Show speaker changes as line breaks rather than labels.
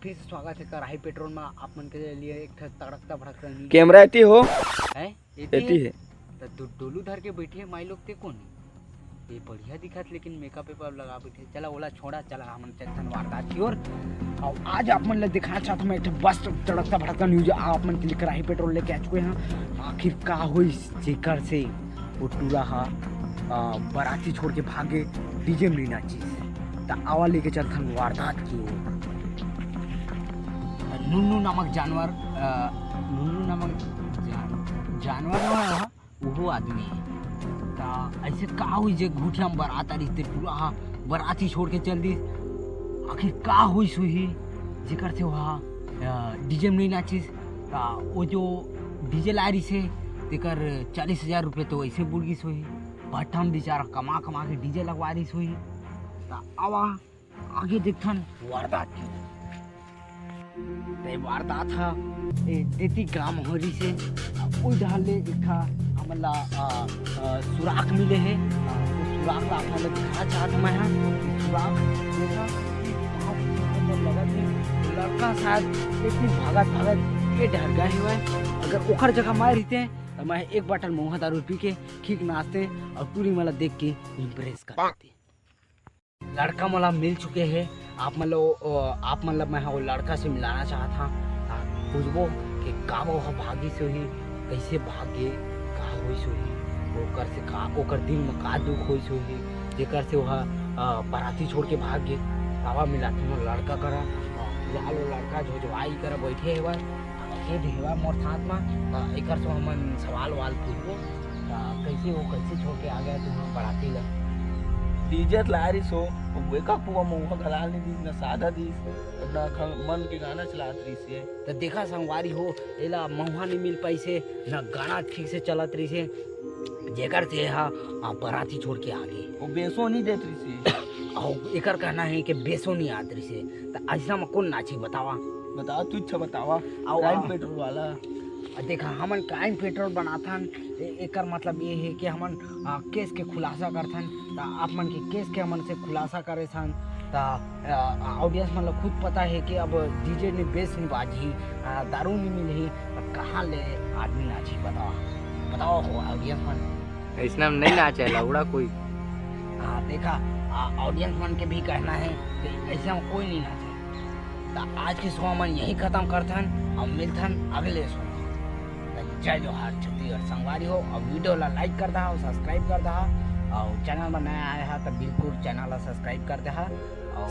फिर से स्वागत है कराही पेट्रोल में आप मन के लिए एक तड़कता भड़कता न्यूज़
कैमरा एती हो
है
एती है
तो डोलू धर के बैठे माई लोग ते कौन ये बढ़िया दिखत लेकिन मेकअप वेकअप लगा बैठे चला ओला छोड़ा चला हमन चलथन वारदात की ओर और आज आप मन ले दिखाना चाहता मैं एक बस तड़कता भड़कता न्यूज़ आप मन के लिए कराही पेट्रोल लेके आ चुके हैं। आखिर का हुई जेकर से वो टूरा हा बाराती छोड़ के भागे डीजे में नाची तो आवा लेके चलथन वारदात की ओर। नुन्नू नामक जानवर नुन्नू नामक जानवर न है वो आदमी है तो ऐसे का हुई जे घूठिया में बारात आ रही पूरा बाराती छोड़ के चल दी। आखिर का हुई सुही जेकर से वहाँ डीजे में नहीं नाचिस वो जो डीजे ला रही से तेकर 40,000 रुपये तो ऐसे बुड़ गई सोही भट्ठम बेचारा कमा कमा के डीजे लगवा रही सोही तो आवा आगे देखथन वारदात की वारदात था देती ग्राम होरी से कोई ढाले दिखा हमला सुराख मिले है सुराख का अपना दिखाना चाहता मैं सुराख देखा लगा लड़का शायद इतनी भागत भागत ये डर गए हुए अगर ओखर जगह मार रहते हैं तो मैं एक बॉटल मोहा दारू पी के ठीक नाचते और पूरी मला देख के इम्प्रेस कर देते। लड़का मला मिल चुके हैं आप मतलब मैं वो लड़का से मिलाना चाहता था पूछबो कि का वो भागी से ही कैसे भागे का हुई सो ही ओकर से का ओकर दिल में का दुख हुई सो ही जेकर से वह बाराती छोड़ के भाग गए कावा मिला तुम लड़का करा लाल लड़का जो आई कर बैठे हेवा ये देवा मोर साथ में एकर से हमन सवाल वाल पूछबो कैसे वो कैसे छोड़ के आ गया तुम बाराती ला
डीजे लारी सो वेका पुआ मुंह गलाल नहीं दी ना सादा दी ना मन के गाना चलात रही से
तो देखा संगवारी हो एला महुआ नहीं मिल पाई से ना गाना ठीक से चलत रही से जेकर से हा बाराती छोड़ के आ गए
वो बेसो नहीं देत रही से
और एकर कहना है कि बेसो नहीं आत रही से तो ऐसा में कौन नाची बतावा
बताओ तू अच्छा बतावा
और
पेट्रोल वाला
देखा हमन क्राइम पेट्रोल बनाथन एकर मतलब ये है कि हमन केस के खुलासा करथन तो आप मन के केस के हमन से खुलासा करे सन तो ऑडियंस मतलब खुद पता है कि अब डीजे ने बेस नहीं बाजी दारू नहीं मिली तो कहाँ ले आदमी नाची बताओ हो ऑडियंस मन
ऐसा नहीं नाचे लौड़ा कोई
देखा ऑडियंस मन के भी कहना है कि ऐसा कोई नहीं नाचे तो आज के शो मन यही खत्म करथन और मिलथन अगले शो। जय जोहार छत्तीसगढ़ संगवारी हो और वीडियो ला लाइक कर दहा और सब्सक्राइब कर दहा और चैनल में नया आया है तो बिल्कुल चैनल ला सब्सक्राइब कर दहा और